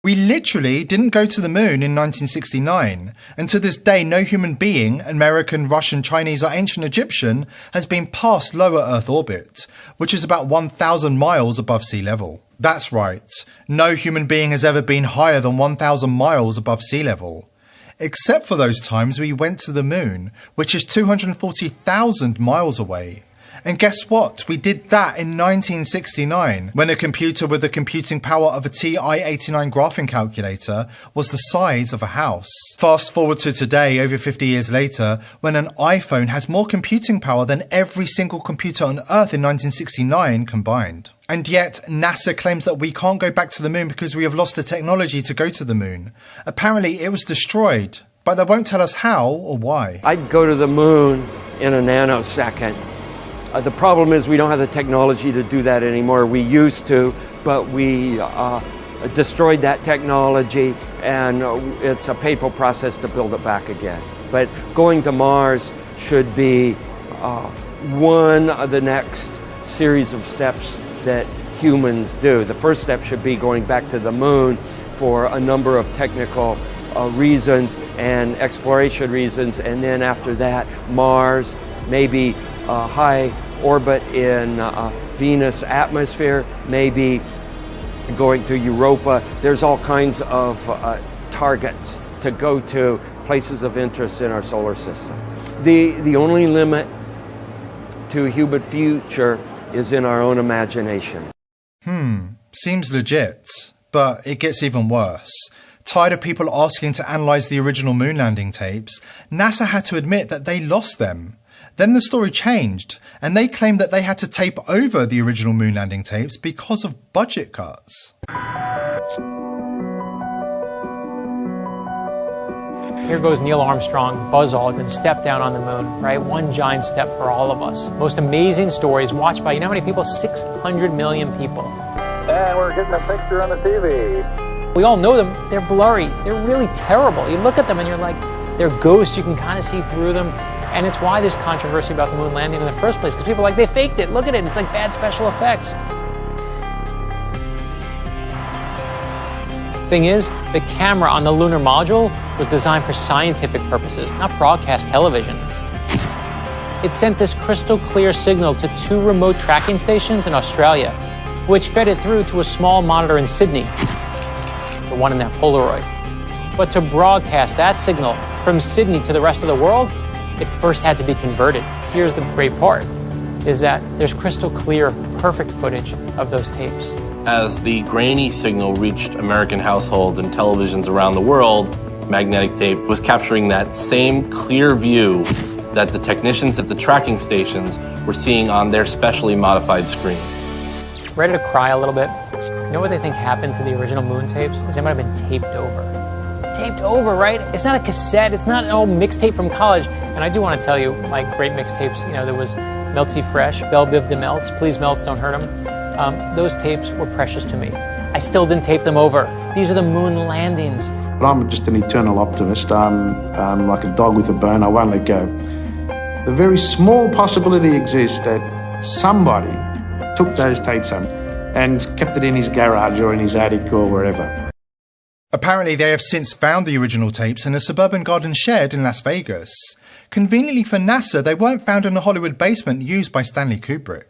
We literally didn't go to the moon in 1969, and to this day no human being, American, Russian, Chinese or ancient Egyptian, has been past lower Earth orbit, which is about 1,000 miles above sea level. That's right, no human being has ever been higher than 1,000 miles above sea level. Except for those times we went to the moon, which is 240,000 miles away. And guess what? We did that in 1969, when a computer with the computing power of a TI-89 graphing calculator was the size of a house. Fast forward to today, over 50 years later, when an iPhone has more computing power than every single computer on Earth in 1969 combined. And yet, NASA claims that we can't go back to the moon because we have lost the technology to go to the moon. Apparently, it was destroyed, but they won't tell us how or why. I'd go to the moon in a nanosecond. The problem is we don't have the technology to do that anymore. We used to, but we destroyed that technology, and it's a painful process to build it back again. But going to Mars should be one of the next series of steps that humans do. The first step should be going back to the moon for a number of technical reasons and exploration reasons, and then after that, Mars, maybe high orbit in Venus atmosphere, maybe going to Europa. There's all kinds of targets to go to, places of interest in our solar system. The only limit to human future is in our own imagination. Seems legit, but it gets even worse. Tired of people asking to analyse the original moon landing tapes, NASA had to admit that they lost them. Then the story changed, and they claimed that they had to tape over the original moon landing tapes because of budget cuts. Here goes Neil Armstrong, Buzz Aldrin, step down on the moon, right? One giant step for all of us. Most amazing stories watched by, you know how many people? 600 million people. And we're getting a picture on the TV. We all know them. They're blurry. They're really terrible. You look at them and you're like, they're ghosts. You can kind of see through them. And it's why there's controversy about the moon landing in the first place, because people are like, they faked it. Look at it. It's like bad special effects. Thing is, the camera on the lunar module was designed for scientific purposes, not broadcast television. It sent this crystal clear signal to 2 remote tracking stations in Australia, which fed it through to a small monitor in Sydney, the one in that Polaroid. But to broadcast that signal from Sydney to the rest of the world, it first had to be converted. Here's the great part, is that there's crystal clear, perfect footage of those tapes. As the grainy signal reached American households and televisions around the world, magnetic tape was capturing that same clear view that the technicians at the tracking stations were seeing on their specially modified screens. Ready to cry a little bit? You know what they think happened to the original moon tapes? Is they might have been taped over. Taped over, right? It's not a cassette, it's not an old mixtape from college. And I do want to tell you, my great mixtapes, you know, there was Melty Fresh, Belle Biv de Melts, Please Melts, Don't Hurt 'Em. Those tapes were precious to me. I still didn't tape them over. These are the moon landings. But I'm just an eternal optimist. I'm like a dog with a bone, I won't let go. The very small possibility exists that somebody took those tapes and kept it in his garage or in his attic or wherever. Apparently they have since found the original tapes in a suburban garden shed in Las Vegas. Conveniently for NASA, they weren't found in a Hollywood basement used by Stanley Kubrick.